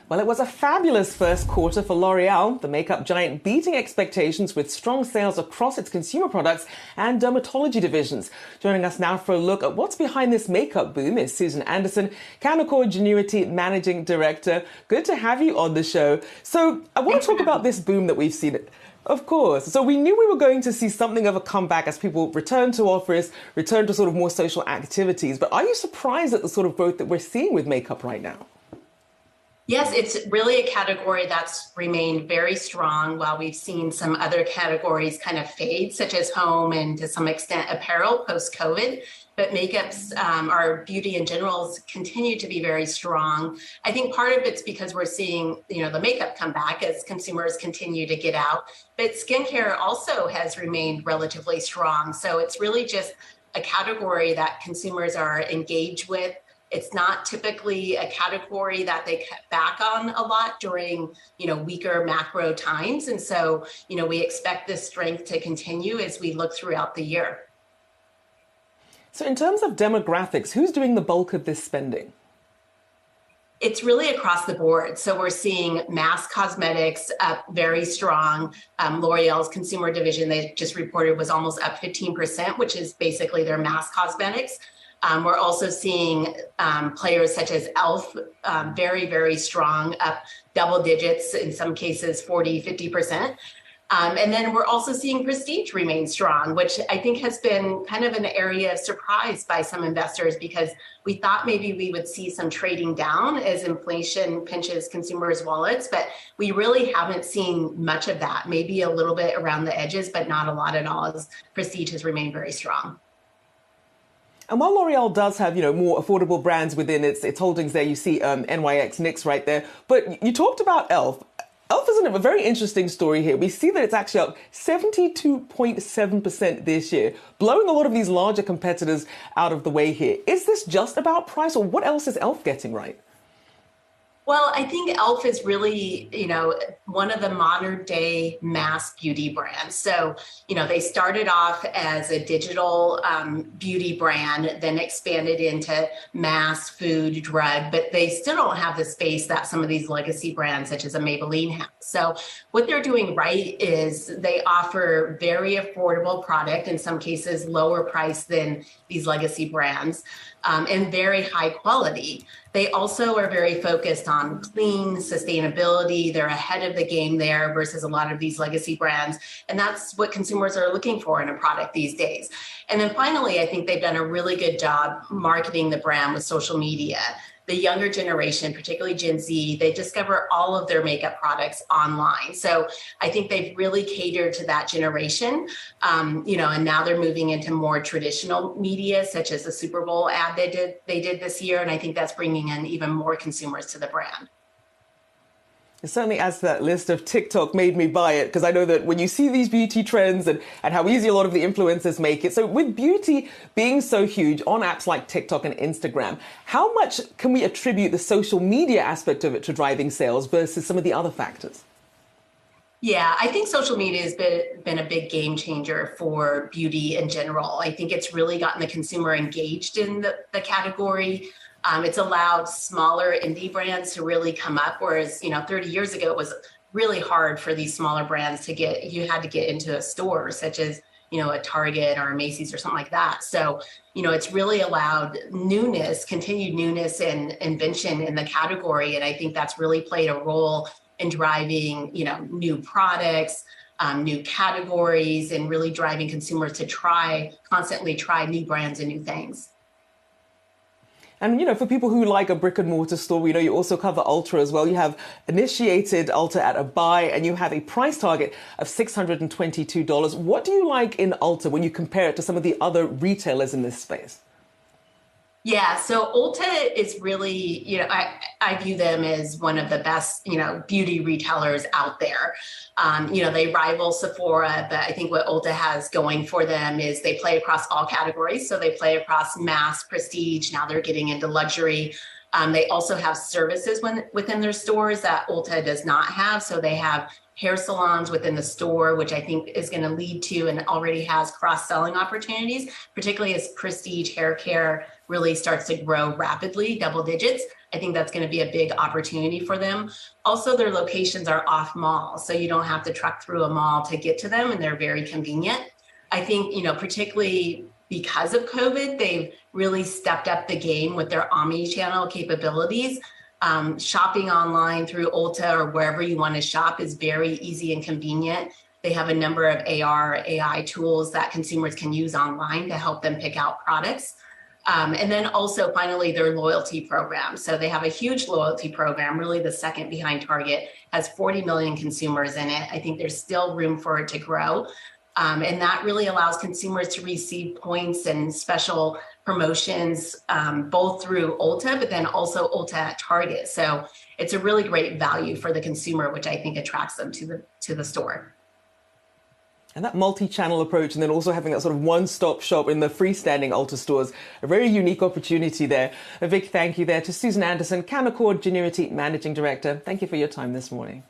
Well, it was a fabulous first quarter for L'Oreal, the makeup giant beating expectations with strong sales across its consumer products and dermatology divisions. Joining us now for a look at what's behind this makeup boom is Susan Anderson, Canaccord Genuity Managing Director. Good to have you on the show. So I want to talk about this boom that we've seen. Of course. So we knew we were going to see something of a comeback as people return to office, return to sort of more social activities. But are you surprised at the sort of growth that we're seeing with makeup right now? Yes, it's really a category that's remained very strong while we've seen some other categories kind of fade, such as home and to some extent apparel post-COVID. But makeups, our beauty in general, continue to be very strong. I think part of it's because we're seeing, the makeup come back as consumers continue to get out. But skincare also has remained relatively strong. So it's really just a category that consumers are engaged with. It's not typically a category that they cut back on a lot during, weaker macro times. And so, we expect this strength to continue as we look throughout the year. So in terms of demographics, who's doing the bulk of this spending? It's really across the board. So we're seeing mass cosmetics up very strong. L'Oreal's consumer division, they just reported, was almost up 15%, which is basically their mass cosmetics. We're also seeing players such as e.l.f. Very, very strong, up double digits, in some cases 40, 50%. And then we're also seeing prestige remain strong, which I think has been kind of an area of surprise by some investors because we thought maybe we would see some trading down as inflation pinches consumers' wallets, but we really haven't seen much of that. Maybe a little bit around the edges, but not a lot at all, as prestige has remained very strong. And while L'Oreal does have, more affordable brands within its holdings there, you see NYX, NYX right there. But you talked about e.l.f. e.l.f. is a very interesting story here. We see that it's actually up 72.7% this year, blowing a lot of these larger competitors out of the way here. Is this just about price, or what else is e.l.f. getting right? Well, I think e.l.f. is really, one of the modern day mass beauty brands. So, they started off as a digital beauty brand, then expanded into mass food, drug, but they still don't have the space that some of these legacy brands, such as a Maybelline, have. So what they're doing right is they offer very affordable product, in some cases lower price than these legacy brands, and very high quality. They also are very focused on clean sustainability. They're ahead of the game there versus a lot of these legacy brands. And that's what consumers are looking for in a product these days. And then finally, I think they've done a really good job marketing the brand with social media. The younger generation, particularly Gen Z, they discover all of their makeup products online. So I think they've really catered to that generation, and now they're moving into more traditional media, such as the Super Bowl ad they did this year. And I think that's bringing in even more consumers to the brand. It certainly adds to that list of TikTok made me buy it, because I know that when you see these beauty trends and how easy a lot of the influencers make it. So with beauty being so huge on apps like TikTok and Instagram, how much can we attribute the social media aspect of it to driving sales versus some of the other factors? Yeah, I think social media has been a big game changer for beauty in general. I think it's really gotten the consumer engaged in the category. It's allowed smaller indie brands to really come up, whereas, 30 years ago, it was really hard for these smaller brands you had to get into a store such as, a Target or a Macy's or something like that. So, it's really allowed continued newness and invention in the category. And I think that's really played a role in driving, new products, new categories, and really driving consumers to constantly try new brands and new things. And, for people who like a brick and mortar store, you also cover Ulta as well. You have initiated Ulta at a buy, and you have a price target of $622. What do you like in Ulta when you compare it to some of the other retailers in this space? Yeah, so Ulta is really, I view them as one of the best, beauty retailers out there. They rival Sephora, but I think what Ulta has going for them is they play across all categories. So they play across mass, prestige. Now they're getting into luxury. They also have services within their stores that Ulta does not have. So they have hair salons within the store, which I think is going to lead to and already has cross-selling opportunities, particularly as prestige hair care really starts to grow rapidly, double digits. I think that's going to be a big opportunity for them. Also, their locations are off mall, so you don't have to truck through a mall to get to them, and they're very convenient. I think, particularly because of COVID, they've really stepped up the game with their omni-channel capabilities. Shopping online through Ulta or wherever you want to shop is very easy and convenient. They have a number of AR, AI tools that consumers can use online to help them pick out products. And then also finally their loyalty program. So they have a huge loyalty program, really the second behind Target, has 40 million consumers in it. I think there's still room for it to grow. And that really allows consumers to receive points and special promotions, both through Ulta, but then also Ulta at Target. So it's a really great value for the consumer, which I think attracts them to the store. And that multi-channel approach, and then also having that sort of one-stop shop in the freestanding Ulta stores, a very unique opportunity there. A big thank you there to Susan Anderson, Canaccord Genuity Managing Director. Thank you for your time this morning.